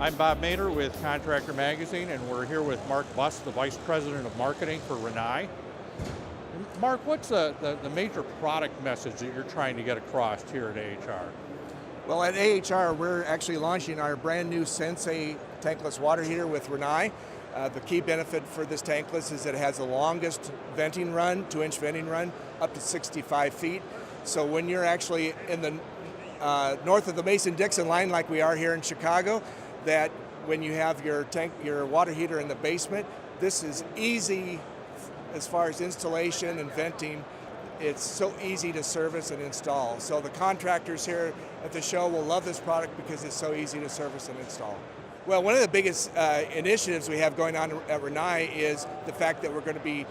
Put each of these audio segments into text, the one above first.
I'm Bob Mader with Contractor Magazine, and we're here with Mark Buss, the Vice President of Marketing for Rinnai. Mark, what's the major product message that you're trying to get across here at AHR? Well, at AHR, we're actually launching our brand new Sensi tankless water heater with Rinnai. The key benefit for this tankless is that it has the longest venting run, 2-inch venting run, up to 65 feet. So when you're actually in the north of the Mason-Dixon line, like we are here in Chicago, that when you have your water heater in the basement, this is easy as far as installation and venting. It's so easy to service and install. So the contractors here at the show will love this product because it's so easy to service and install. Well, one of the biggest initiatives we have going on at Rinnai is the fact that we're going to be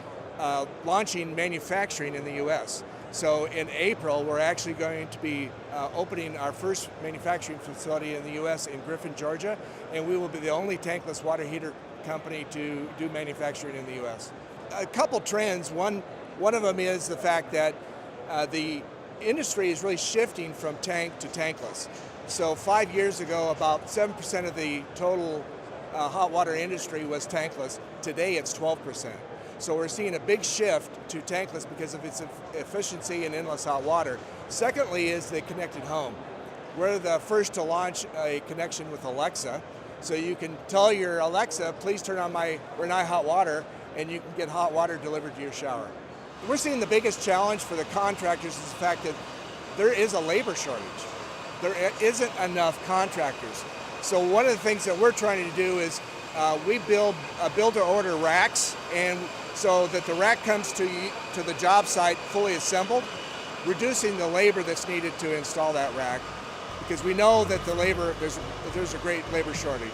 launching manufacturing in the U.S. So in April, we're actually going to be opening our first manufacturing facility in the U.S. in Griffin, Georgia, and we will be the only tankless water heater company to do manufacturing in the U.S. A couple trends. One of them is the fact that the industry is really shifting from tank to tankless. So 5 years ago, about 7% of the total hot water industry was tankless. Today, it's 12%. So we're seeing a big shift to tankless because of its efficiency in endless hot water. Secondly is the connected home. We're the first to launch a connection with Alexa. So you can tell your Alexa, please turn on my Rinnai hot water, and you can get hot water delivered to your shower. We're seeing the biggest challenge for the contractors is the fact that there is a labor shortage. There isn't enough contractors. So one of the things that we're trying to do is we build build-to-order racks, and so that the rack comes to the job site fully assembled, reducing the labor that's needed to install that rack, because we know that there's a great labor shortage.